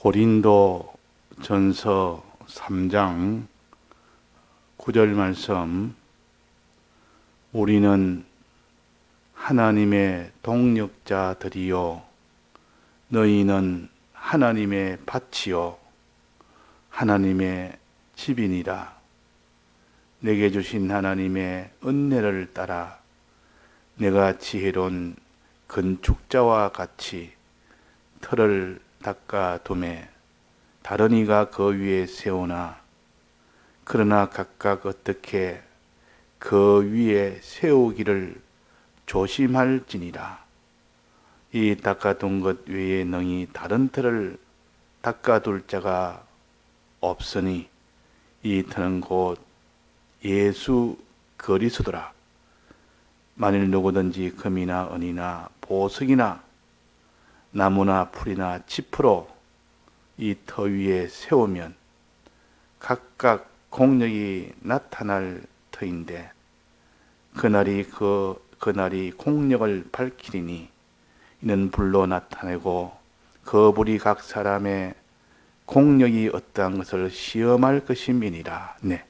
고린도 전서 3장 9절 말씀. 우리는 하나님의 동력자들이요 너희는 하나님의 밭이요 하나님의 집이니라. 내게 주신 하나님의 은혜를 따라 내가 지혜로운 건축자와 같이 틀을 닦아 두매 다른 이가 그 위에 세우나 그러나 각각 어떻게 그 위에 세우기를 조심할지니라. 이 닦아둔 것 외에 능히 다른 틀을 닦아둘 자가 없으니 이 틀은 곧 예수 그리스도라. 만일 누구든지 금이나 은이나 보석이나 나무나 풀이나 짚으로 이 터 위에 세우면 각각 공력이 나타날 터인데 그날이 공력을 밝히리니 이는 불로 나타내고 그 불이 각 사람의 공력이 어떠한 것을 시험할 것임이니라. 네.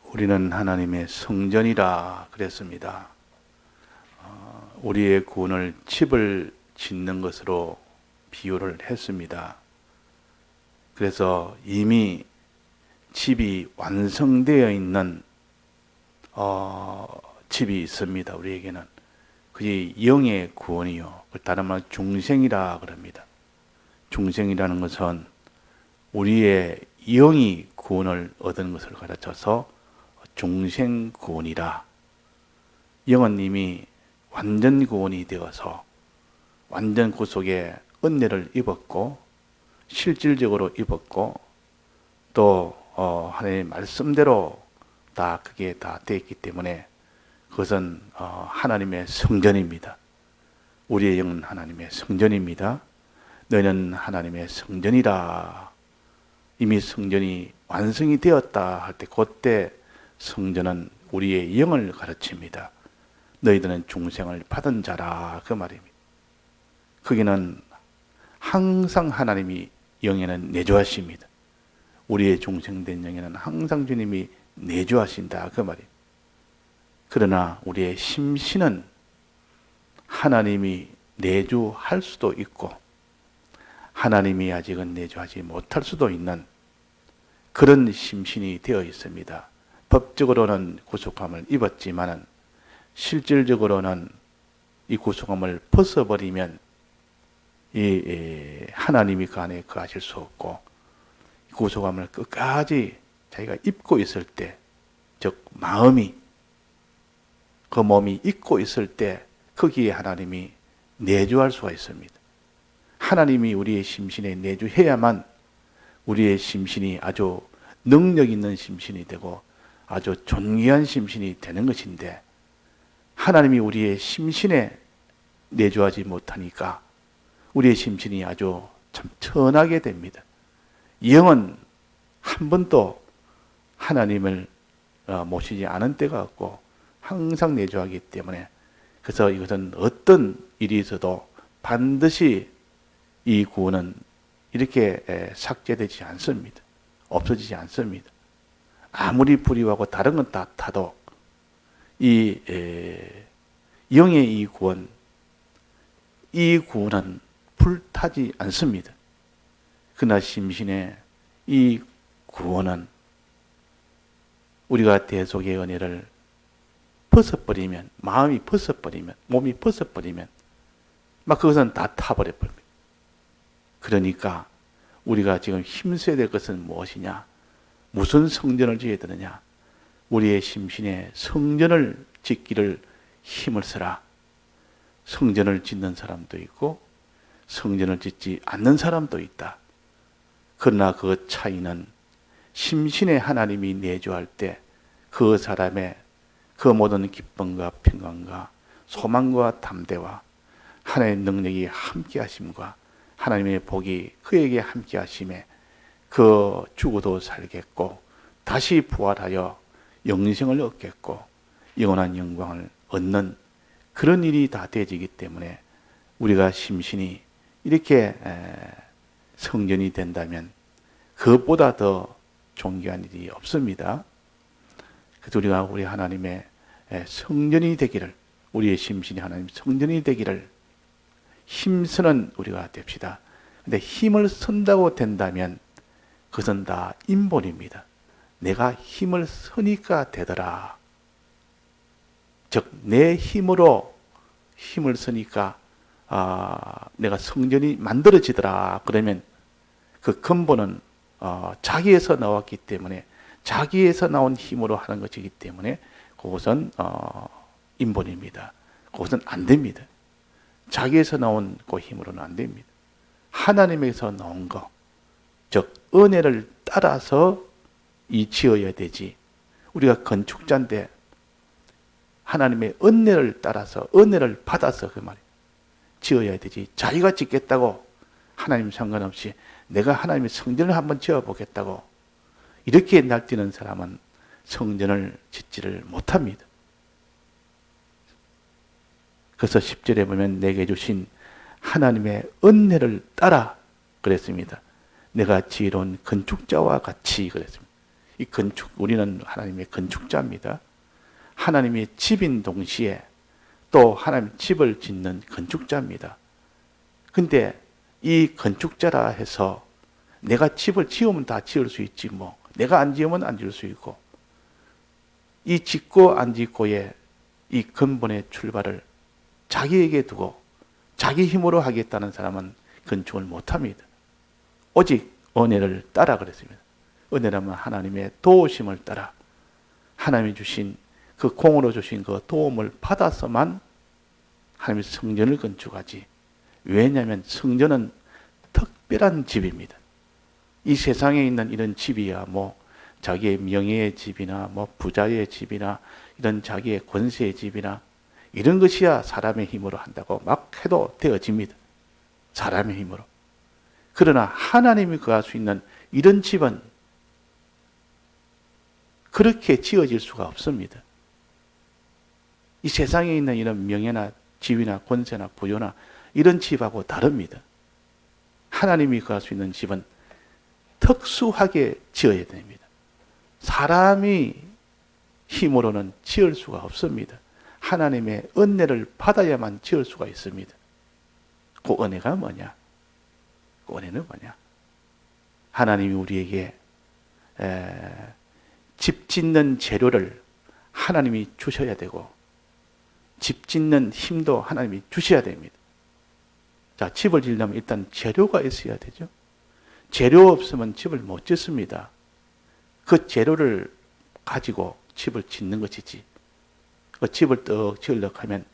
우리는 하나님의 성전이라 그랬습니다. 우리의 구원을 집을 짓는 것으로 비유를 했습니다. 그래서 이미 집이 완성되어 있는 집이 있습니다. 우리에게는 그게 영의 구원이요, 다른 말로 중생이라 그럽니다. 중생이라는 것은 우리의 영이 구원을 얻은 것을 가르쳐서 중생 구원이라. 영은 이미 완전 구원이 되어서 완전 구속의 은혜를 입었고 실질적으로 입었고 또 하나님의 말씀대로 다 그게 다 되었기 때문에 그것은 하나님의 성전입니다. 우리의 영은 하나님의 성전입니다. 너희는 하나님의 성전이라. 이미 성전이 완성이 되었다 할 때 그때 성전은 우리의 영을 가르칩니다. 너희들은 중생을 받은 자라, 그 말입니다. 거기는 항상 하나님이 영에는 내주하십니다. 우리의 중생된 영에는 항상 주님이 내주하신다, 그 말입니다. 그러나 우리의 심신은 하나님이 내주할 수도 있고 하나님이 아직은 내주하지 못할 수도 있는 그런 심신이 되어 있습니다. 법적으로는 구속함을 입었지만 실질적으로는 이 구속함을 벗어버리면 이 하나님이 그 안에 거하실 수 없고 구속함을 끝까지 자기가 입고 있을 때, 즉 마음이 그 몸이 입고 있을 때 거기에 하나님이 내주할 수가 있습니다. 하나님이 우리의 심신에 내주해야만 우리의 심신이 아주 능력 있는 심신이 되고 아주 존귀한 심신이 되는 것인데 하나님이 우리의 심신에 내주하지 못하니까 우리의 심신이 아주 참 천하게 됩니다. 영은 한 번도 하나님을 모시지 않은 때가 없고 항상 내주하기 때문에 그래서 이것은 어떤 일이 있어도 반드시 이 구원은 이렇게 삭제되지 않습니다. 없어지지 않습니다. 아무리 불의하고 다른 건 다 타도 이 영의 이 구원은 불타지 않습니다. 그러나 심신의 이 구원은 우리가 대속의 은혜를 벗어버리면, 마음이 벗어버리면, 몸이 벗어버리면 막 그것은 다 타버려 버립니다. 그러니까 우리가 지금 힘써야 될 것은 무엇이냐? 무슨 성전을 지어야 되느냐? 우리의 심신에 성전을 짓기를 힘을 쓰라. 성전을 짓는 사람도 있고 성전을 짓지 않는 사람도 있다. 그러나 그 차이는 심신에 하나님이 내주할 때 그 사람의 그 모든 기쁨과 평강과 소망과 담대와 하나님의 능력이 함께 하심과 하나님의 복이 그에게 함께 하심에 그 죽어도 살겠고 다시 부활하여 영생을 얻겠고 영원한 영광을 얻는 그런 일이 다 되어지기 때문에 우리가 심신이 이렇게 성전이 된다면 그것보다 더 존귀한 일이 없습니다. 그래서 우리가 우리 하나님의 성전이 되기를, 우리의 심신이 하나님 성전이 되기를 힘쓰는 우리가 됩시다. 근데 힘을 쓴다고 된다면 그것은 다 인본입니다. 내가 힘을 쓰니까 되더라. 즉 내 힘으로 힘을 쓰니까 내가 성전이 만들어지더라. 그러면 그 근본은 자기에서 나왔기 때문에, 자기에서 나온 힘으로 하는 것이기 때문에 그것은 인본입니다. 그것은 안 됩니다. 자기에서 나온 그 힘으로는 안 됩니다. 하나님에서 나온 것, 즉 은혜를 따라서 이 지어야 되지. 우리가 건축자인데 하나님의 은혜를 따라서, 은혜를 받아서 그 말이에요. 지어야 되지. 자기가 짓겠다고, 하나님 상관없이 내가 하나님의 성전을 한번 지어보겠다고 이렇게 날뛰는 사람은 성전을 짓지를 못합니다. 그래서 10절에 보면 내게 주신 하나님의 은혜를 따라 그랬습니다. 내가 지혜로운 건축자와 같이 그랬습니다. 이 건축, 우리는 하나님의 건축자입니다. 하나님의 집인 동시에 또 하나님 집을 짓는 건축자입니다. 근데 이 건축자라 해서 내가 집을 지으면 다 지을 수 있지 뭐. 내가 안 지으면 안 지을 수 있고. 이 짓고 안 짓고의 이 근본의 출발을 자기에게 두고 자기 힘으로 하겠다는 사람은 건축을 못합니다. 오직 은혜를 따라 그랬습니다. 은혜라면 하나님의 도우심을 따라 하나님이 주신 그 공으로 주신 그 도움을 받아서만 하나님의 성전을 건축하지. 왜냐하면 성전은 특별한 집입니다. 이 세상에 있는 이런 집이야 뭐 자기의 명예의 집이나 뭐 부자의 집이나 이런 자기의 권세의 집이나 이런 것이야 사람의 힘으로 한다고 막 해도 되어집니다. 사람의 힘으로. 그러나 하나님이 거할 수 있는 이런 집은 그렇게 지어질 수가 없습니다. 이 세상에 있는 이런 명예나 지위나 권세나 부여나 이런 집하고 다릅니다. 하나님이 거할 수 있는 집은 특수하게 지어야 됩니다. 사람이 힘으로는 지을 수가 없습니다. 하나님의 은혜를 받아야만 지을 수가 있습니다. 그 은혜가 뭐냐? 그 은혜는 뭐냐? 하나님이 우리에게 집 짓는 재료를 하나님이 주셔야 되고 집 짓는 힘도 하나님이 주셔야 됩니다. 자, 집을 지으려면 일단 재료가 있어야 되죠. 재료 없으면 집을 못 짓습니다. 그 재료를 가지고 집을 짓는 것이지. 그 집을 떡 지으려고 하면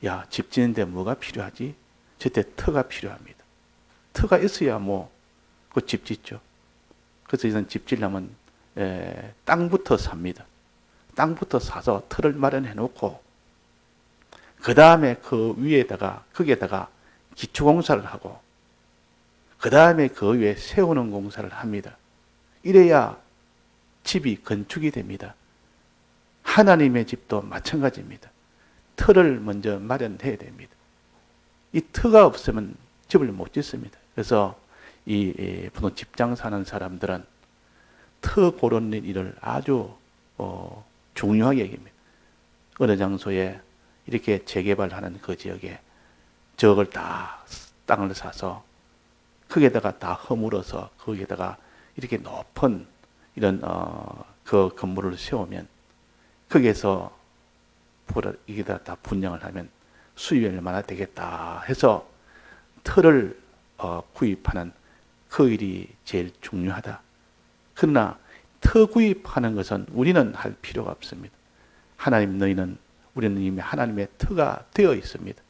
야, 집 짓는데 뭐가 필요하지? 저때 터가 필요합니다. 터가 있어야 뭐 그 집 짓죠. 그래서 이런 집 지으려면 땅부터 삽니다. 땅부터 사서 터를 마련해 놓고 그 다음에 그 위에다가 거기에다가 기초공사를 하고 그 다음에 그 위에 세우는 공사를 합니다. 이래야 집이 건축이 됩니다. 하나님의 집도 마찬가지입니다. 터를 먼저 마련해야 됩니다. 이 터가 없으면 집을 못 짓습니다. 그래서 이 보통 집장 사는 사람들은 터 고르는 일을 아주 중요하게 여깁니다. 어느 장소에 이렇게 재개발하는 그 지역에 저걸 다 땅을 사서 거기에다가 다 허물어서 거기에다가 이렇게 높은 이런 그 건물을 세우면 거기에서 이게다 다 분양을 하면 수입이 얼마나 되겠다 해서 터를 구입하는 그 일이 제일 중요하다. 그러나 터 구입하는 것은 우리는 할 필요가 없습니다. 하나님 너희는 우리는 이미 하나님의 터가 되어 있습니다.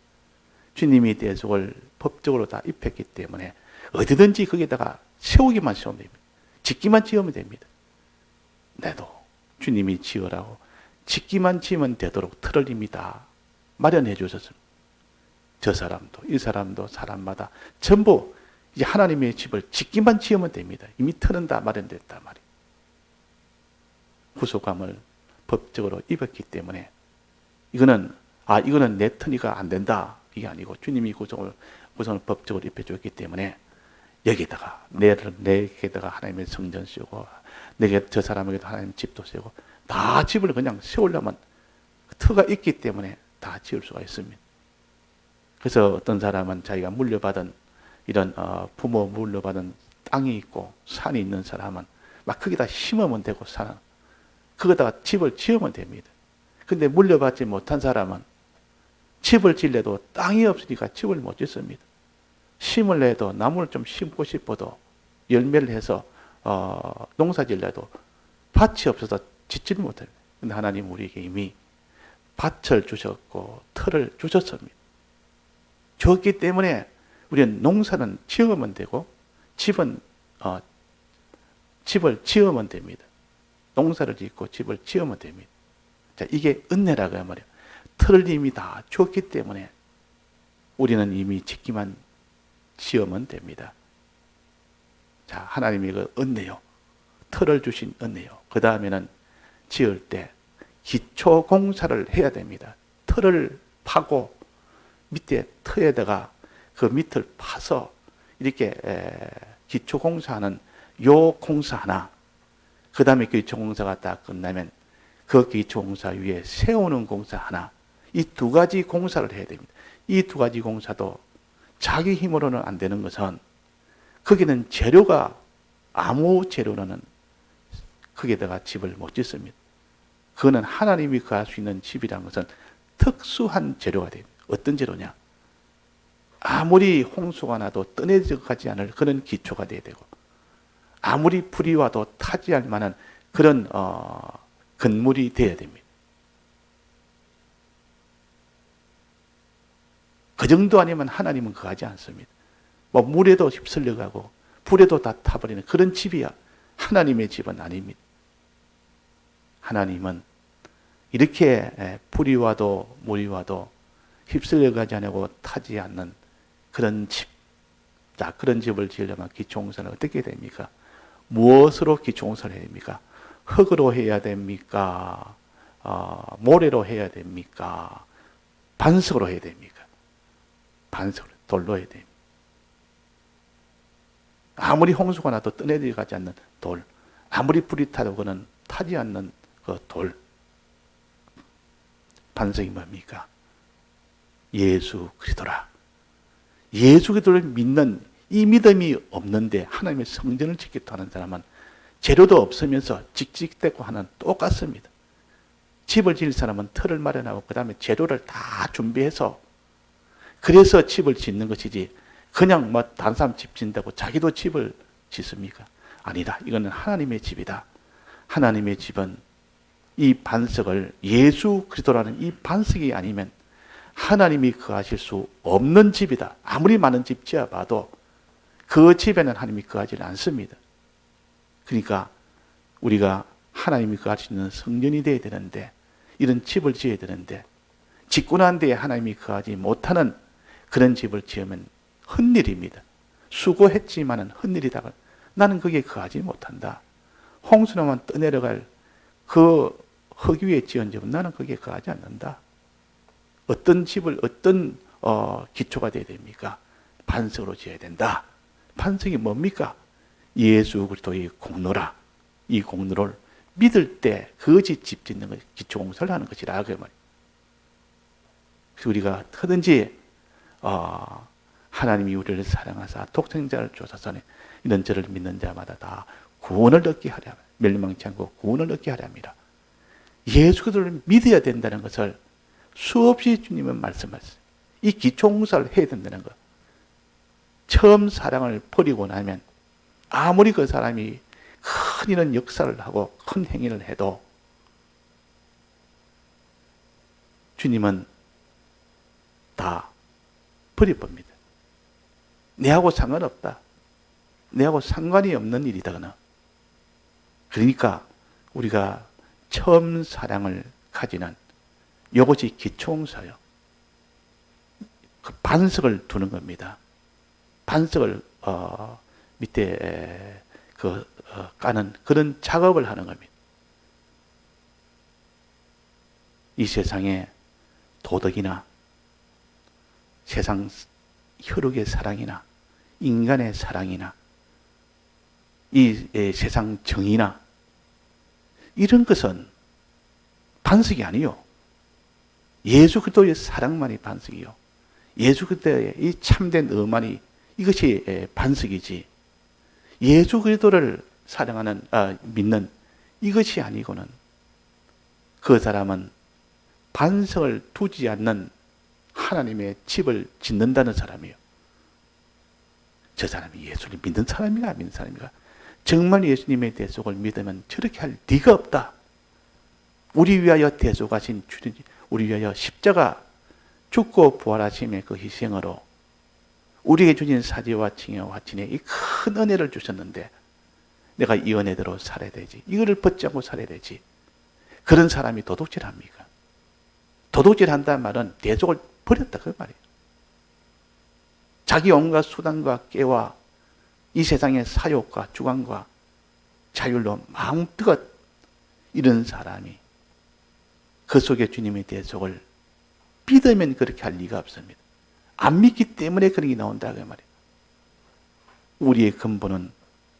주님이 대속을 법적으로 다 입혔기 때문에 어디든지 거기다가 세우기만 세우면 됩니다. 짓기만 지으면 됩니다. 내도 주님이 지으라고 짓기만 지으면 되도록 틀을 이미 다 마련해 주셨습니다. 저 사람도 이 사람도 사람마다 전부 이제 하나님의 집을 짓기만 지으면 됩니다. 이미 터는 다 마련됐단 말이에요. 구속함을 법적으로 입었기 때문에 이거는 내 터니가 안 된다 이게 아니고 주님이 구속을 법적으로 입혀줬기 때문에 여기다가 내게다가 하나님의 성전 씌우고 내게 저 사람에게도 하나님의 집도 세우고 다 집을 그냥 세우려면 터가 있기 때문에 다 지을 수가 있습니다. 그래서 어떤 사람은 자기가 물려받은 이런 부모 물려받은 땅이 있고 산이 있는 사람은 막 거기다 심으면 되고 산은 거기다가 집을 지으면 됩니다. 근데 물려받지 못한 사람은 집을 지려도 땅이 없으니까 집을 못 짓습니다. 심을 해도 나무를 좀 심고 싶어도 열매를 해서 농사 지려도 밭이 없어서 짓지를 못해요. 근데 하나님 우리에게 이미 밭을 주셨고 터를 주셨습니다. 줬기 때문에 우리는 농사는 지으면 되고 집을 지으면 됩니다. 농사를 짓고 집을 지으면 됩니다. 자, 이게 은혜라고 말이에요. 틀을 이미 다 줬기 때문에 우리는 이미 짓기만 지으면 됩니다. 자, 하나님이 그 은혜요. 틀을 주신 은혜요. 그 다음에는 지을 때 기초 공사를 해야 됩니다. 틀을 파고 밑에 터에다가 그 밑을 파서 이렇게 기초 공사하는 요 공사 하나, 그 다음에 기초 공사가 다 끝나면 그 기초 공사 위에 세우는 공사 하나, 이 두 가지 공사를 해야 됩니다. 이 두 가지 공사도 자기 힘으로는 안 되는 것은 거기는 재료가 아무 재료로는 거기에다가 집을 못 짓습니다. 그거는 하나님이 거할 수 있는 집이라는 것은 특수한 재료가 됩니다. 어떤 재료냐? 아무리 홍수가 나도 떠내져 가지 않을 그런 기초가 돼야 되고, 아무리 불이 와도 타지 않을 만한 그런 건물이 돼야 됩니다. 그 정도 아니면 하나님은 거하지 않습니다. 뭐 물에도 휩쓸려 가고 불에도 다 타버리는 그런 집이야 하나님의 집은 아닙니다. 하나님은 이렇게 불이 와도 물이 와도 휩쓸려 가지 않고 타지 않는 그런 집. 자, 그런 집을 지으려면 기초공사는 어떻게 됩니까? 무엇으로 기초공사를 해야 됩니까? 흙으로 해야 됩니까? 모래로 해야 됩니까? 반석으로 해야 됩니까? 반석으로, 돌로 해야 됩니다. 아무리 홍수가 나도 떠내려 가지 않는 돌, 아무리 불이 타도 그는 타지 않는 그 돌. 반석이 뭡니까? 예수 그리스도라. 예수 그리스도를 믿는 이 믿음이 없는데 하나님의 성전을 짓겠다 하는 사람은 재료도 없으면서 찍찍대고 하는 똑같습니다. 집을 지을 사람은 틀을 마련하고 그 다음에 재료를 다 준비해서 그래서 집을 짓는 것이지 그냥 뭐 다른 사람 집 짓는다고 자기도 집을 짓습니까? 아니다. 이거는 하나님의 집이다. 하나님의 집은 이 반석을 예수 그리스도라는 이 반석이 아니면 하나님이 거하실 수 없는 집이다. 아무리 많은 집 지어봐도 그 집에는 하나님이 거하지 않습니다. 그러니까 우리가 하나님이 거할 수 있는 성전이 되어야 되는데, 이런 집을 지어야 되는데 짓고 난 뒤에 하나님이 거하지 못하는 그런 집을 지으면 헛일입니다. 수고했지만은 헛일이다. 나는 거기에 거하지 못한다. 홍수나만 떠내려갈 그 흙 위에 지은 집은 나는 거기에 거하지 않는다. 어떤 집을 어떤 기초가 되어야 됩니까? 반석으로 지어야 된다. 반석이 뭡니까? 예수 그리스도의 공로라. 이 공로를 믿을 때 거지 집 짓는 것, 기초 공사를 하는 것이라 그 말이에요. 그래서 우리가 하든지 하나님이 우리를 사랑하사 독생자를 주셔서 이런 저를 믿는 자마다 다 구원을 얻게 하려, 멸망치 않고 구원을 얻게 하려 합니다. 예수 그리스도를 믿어야 된다는 것을 수없이 주님은 말씀하셨어요. 이 기초공사를 해야 된다는 것. 처음 사랑을 버리고 나면 아무리 그 사람이 큰 이런 역사를 하고 큰 행위를 해도 주님은 다 버려봅니다. 내하고 상관없다. 내하고 상관이 없는 일이다. 그러니까 우리가 처음 사랑을 가지는 이것이 기초공사요. 그 반석을 두는 겁니다. 반석을 밑에 까는 그런 작업을 하는 겁니다. 이 세상에 도덕이나 세상 혈육의 사랑이나 인간의 사랑이나 이 세상 정의나 이런 것은 반석이 아니요. 예수 그리스도의 사랑만이 반석이요. 예수 그리스도의 이 참된 의만이 이것이 반석이지. 예수 그리스도를 사랑하는 믿는 이것이 아니고는 그 사람은 반석을 두지 않는 하나님의 집을 짓는다는 사람이에요. 저 사람이 예수를 믿는 사람인가 안 믿는 사람인가? 정말 예수님의 대속을 믿으면 저렇게 할 리가 없다. 우리 위하여 대속하신 주님, 우리 위하여 십자가 죽고 부활하심의 그 희생으로 우리에게 주신 사지와 칭의와 화친의 이 큰 은혜를 주셨는데 내가 이 은혜대로 살아야 되지. 이거를 붙잡고 살아야 되지. 그런 사람이 도둑질합니까? 도둑질한다는 말은 대속을 버렸다 그 말이에요. 자기 온갖 수단과 깨와 이 세상의 사욕과 주관과 자율로 마음껏 이런 사람이 그 속에 주님의 대속을 믿으면 그렇게 할 리가 없습니다. 안 믿기 때문에 그런 게 나온다 그 말이에요. 우리의 근본은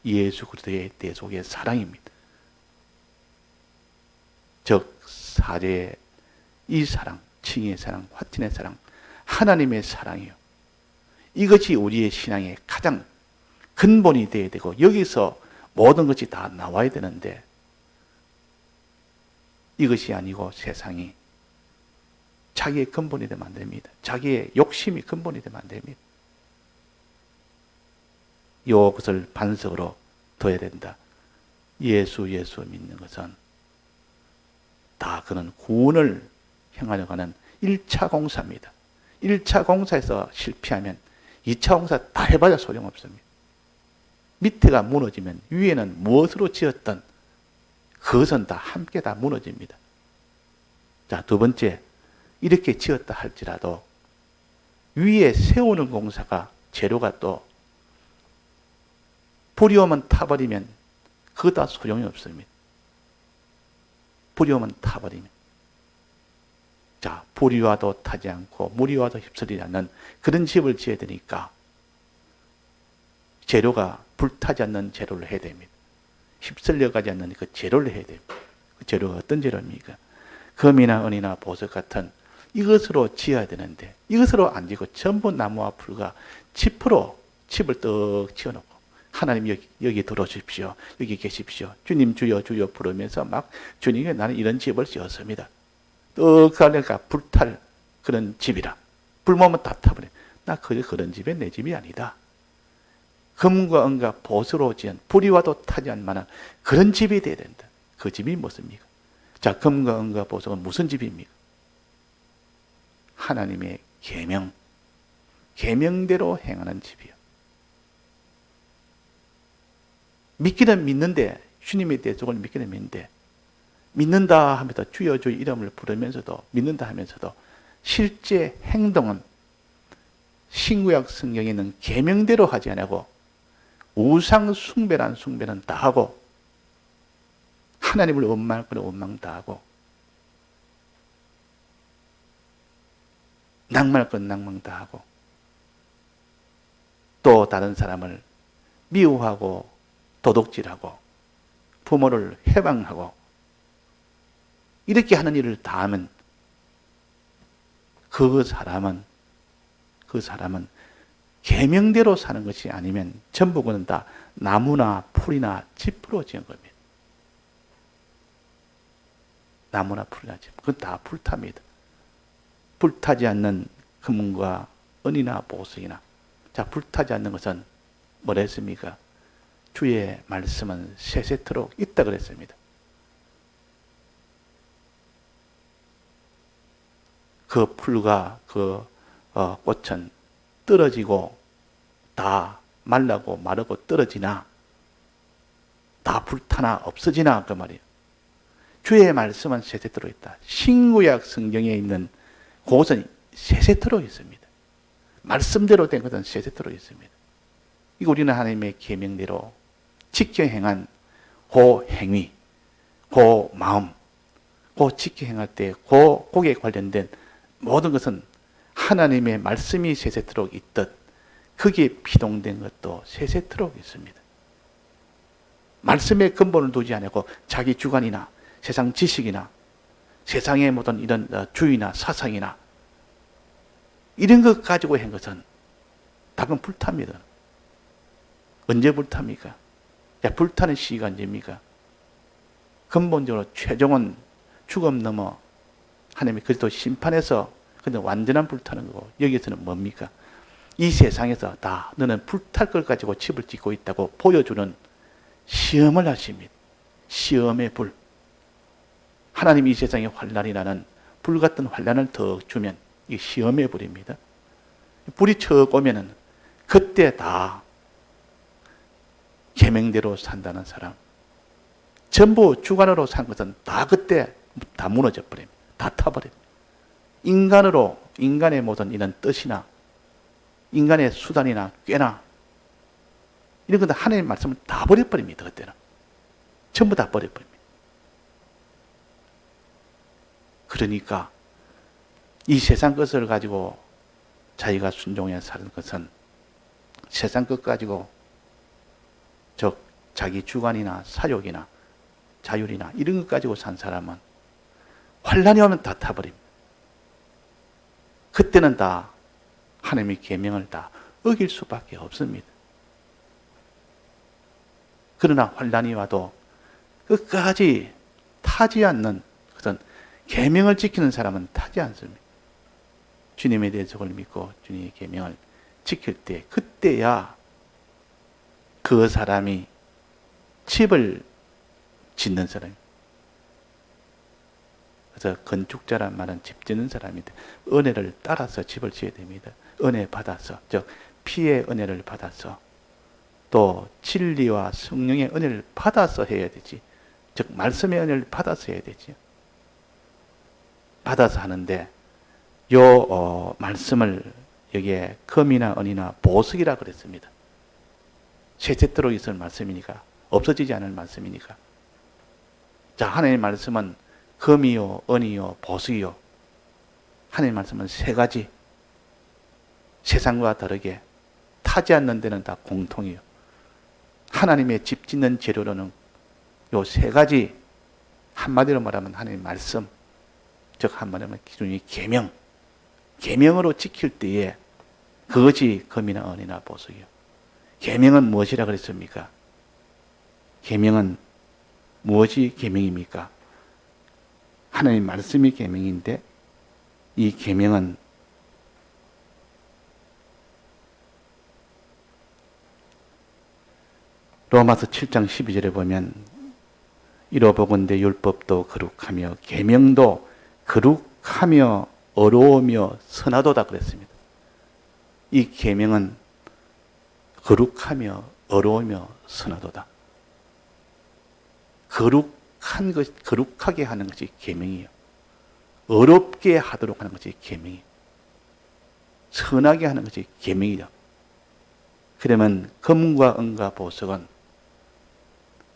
예수 그리스도의 대속의 사랑입니다. 즉 사제의 이 사랑, 칭의의 사랑, 화친의 사랑, 하나님의 사랑이요. 이것이 우리의 신앙의 가장 근본이 되어야 되고 여기서 모든 것이 다 나와야 되는데 이것이 아니고 세상이 자기의 근본이 되면 안 됩니다. 자기의 욕심이 근본이 되면 안 됩니다. 이것을 반석으로 둬야 된다. 예수 믿는 것은 다 그는 구원을 향하려 가는 1차 공사입니다. 1차 공사에서 실패하면 2차 공사 다 해봐야 소용없습니다. 밑에가 무너지면 위에는 무엇으로 지었던 그것은 다 함께 다 무너집니다. 자, 두 번째, 이렇게 지었다 할지라도 위에 세우는 공사가 재료가 또 불이 오면 타버리면 그거 다 소용이 없습니다. 불이 오면 타버리면. 자, 불이 와도 타지 않고 물이 와도 휩쓸리지 않는 그런 집을 지어야 되니까 재료가 불타지 않는 재료를 해야 됩니다. 휩쓸려가지 않는 그 재료를 해야 됩니다. 그 재료가 어떤 재료입니까? 금이나 은이나 보석 같은 이것으로 지어야 되는데 이것으로 안 지고 전부 나무와 풀과 짚으로 집을 떡 지어놓고 하나님 여기 들어오십시오. 여기 계십시오. 주님 주여 주여 부르면서 막 주님이 나는 이런 집을 지었습니다. 떡 가려니까 불탈 그런 집이라. 불모면 다 타버려. 나 그런 집에 내 집이 아니다. 금과 은과 보석으로 지은 불이 와도 타지 않을 만한 그런 집이 되어야 된다. 그 집이 무엇입니까? 자, 금과 은과 보석은 무슨 집입니까? 하나님의 계명대로 행하는 집이요. 믿기는 믿는데 주님의 대속을 믿기는 믿는데 믿는다 하면서 주여 주의 이름을 부르면서도 믿는다 하면서도 실제 행동은 신구약 성경에 있는 계명대로 하지 않고 우상 숭배란 숭배는 다 하고 하나님을 원망할 거는 원망 다 하고 낭만할 건 낭만 다 하고 또 다른 사람을 미워하고 도둑질하고 부모를 해방하고 이렇게 하는 일을 다 하면 그 사람은 계명대로 사는 것이 아니면 전부 그는 다 나무나 풀이나 짚으로 지은 겁니다. 나무나 풀이나 짚, 그건 다 불탑니다. 불타지 않는 금과 은이나 보석이나 자, 불타지 않는 것은 뭐라 했습니까? 주의 말씀은 세세토록 있다 그랬습니다. 그 풀과 그 꽃은 떨어지고 다 말라고 마르고 떨어지나 다 불타나 없어지나 그 말이에요. 주의 말씀은 세세토록 있다. 신구약 성경에 있는 그것은 세세토록 있습니다. 말씀대로 된 것은 세세토록 있습니다. 이거 우리는 하나님의 계명대로 지켜 행한 그 행위, 그 마음, 그 지켜 행할 때 거기에 관련된 모든 것은 하나님의 말씀이 세세토록 있듯 거기에 피동된 것도 세세토록 있습니다. 말씀의 근본을 두지 않고 자기 주관이나 세상 지식이나 세상의 모든 이런 주의나 사상이나 이런 것 가지고 한 것은 답은 불탑니다. 언제 불탑니까? 불타는 시기가 언제입니까? 근본적으로 최종은 죽음 넘어 하나님이 그리스도 심판에서 근데 완전한 불타는 거고, 여기에서는 뭡니까? 이 세상에서 다 너는 불탈 걸 가지고 집을 짓고 있다고 보여주는 시험을 하십니다. 시험의 불. 하나님이 이 세상에 환란이라는 불 같은 환란을 더 주면 이 시험의 불입니다. 불이 척 오면은 그때 다 계명대로 산다는 사람, 전부 주관으로 산 것은 다 그때 다 무너져 버립니다. 다 타버립니다. 인간으로 인간의 모든 이런 뜻이나 인간의 수단이나 꾀나 이런 것들 하나님의 말씀을 다 버려버립니다. 그때는 전부 다 버려버립니다. 그러니까 이 세상 것을 가지고 자기가 순종해 사는 것은 세상 것 가지고 즉 자기 주관이나 사욕이나 자율이나 이런 것 가지고 산 사람은 환란이 오면 다 타버립니다. 그때는 다 하나님의 계명을 다 어길 수밖에 없습니다. 그러나 환란이 와도 끝까지 타지 않는 그런 계명을 지키는 사람은 타지 않습니다. 주님에 대해서 그걸 믿고 주님의 계명을 지킬 때 그때야 그 사람이 집을 짓는 사람입니다. 그래서 건축자란 말은 집 짓는 사람인데 은혜를 따라서 집을 지어야 됩니다. 은혜 받아서, 즉 피의 은혜를 받아서 또 진리와 성령의 은혜를 받아서 해야 되지. 즉 말씀의 은혜를 받아서 해야 되지. 받아서 하는데 요 말씀을 여기에 금이나 은이나 보석이라 그랬습니다. 세세토록 있을 말씀이니까, 없어지지 않을 말씀이니까. 자, 하나님의 말씀은 금이요, 은이요, 보석이요. 하나님의 말씀은 세 가지. 세상과 다르게 타지 않는 데는 다 공통이요. 하나님의 집 짓는 재료로는 요 세 가지, 한마디로 말하면 하나님의 말씀, 즉 한마디로 말하면 기준이 계명. 계명으로 지킬 때에 그것이 금이나 은이나 보석이요. 계명은 무엇이라 그랬습니까? 계명은 무엇이 계명입니까? 하나님 말씀이 계명인데 이 계명은 로마서 7장 12절에 보면 이로보건대 율법도 거룩하며 계명도 거룩하며 어려우며 선하도다 그랬습니다. 이 계명은 거룩하며 어려우며 선하도다. 거룩한 것, 거룩하게 하는 것이 계명이요. 어렵게 하도록 하는 것이 계명이요. 선하게 하는 것이 계명이다. 그러면 금과 은과 보석은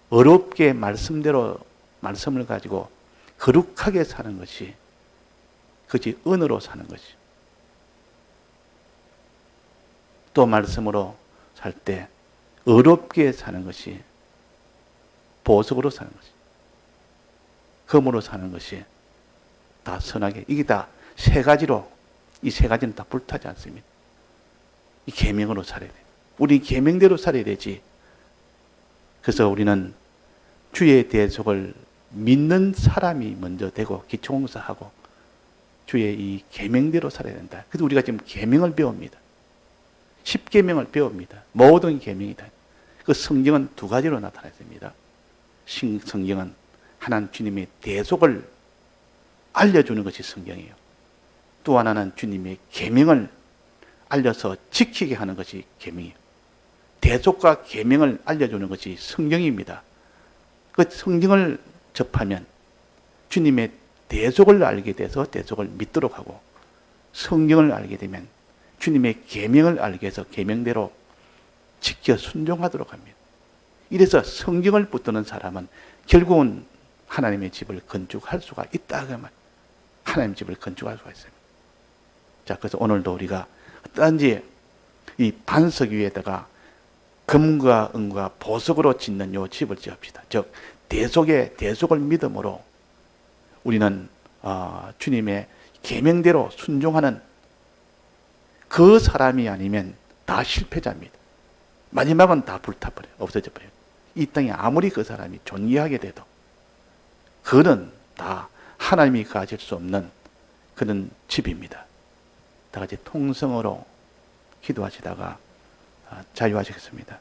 어렵게 말씀대로 말씀을 가지고 거룩하게 사는 것이 그것이 은으로 사는 것이. 또 말씀으로 살 때 어렵게 사는 것이 보석으로 사는 것이. 금으로 사는 것이 다 선하게. 이게 다 세 가지로, 이 세 가지는 다 불타지 않습니다. 이 계명으로 살아야 돼요. 우리 계명대로 살아야 되지. 그래서 우리는 주의 대속을 믿는 사람이 먼저 되고 기초공사하고 주의 이 계명대로 살아야 된다. 그래서 우리가 지금 계명을 배웁니다. 10계명을 배웁니다. 모든 계명이다. 그 성경은 두 가지로 나타났습니다. 성경은 하나는 주님의 대속을 알려주는 것이 성경이에요. 또 하나는 주님의 계명을 알려서 지키게 하는 것이 계명이에요. 대속과 계명을 알려주는 것이 성경입니다. 그 성경을 접하면 주님의 대속을 알게 돼서 대속을 믿도록 하고, 성경을 알게 되면 주님의 계명을 알게 해서 계명대로 지켜 순종하도록 합니다. 이래서 성경을 붙드는 사람은 결국은 하나님의 집을 건축할 수가 있다. 그 말. 하나님의 집을 건축할 수가 있습니다. 자, 그래서 오늘도 우리가 어떤지 이 반석 위에다가 금과 은과 보석으로 짓는 요 집을 지읍시다. 즉 대속을 믿음으로 우리는 주님의 계명대로 순종하는 그 사람이 아니면 다 실패자입니다. 마지막은 다 불타버려요. 없어져 버려요. 이 땅에 아무리 그 사람이 존귀하게 돼도 그는 다 하나님이 가질 수 없는 그런 집입니다. 다 같이 통성으로 기도하시다가 자유하시겠습니다.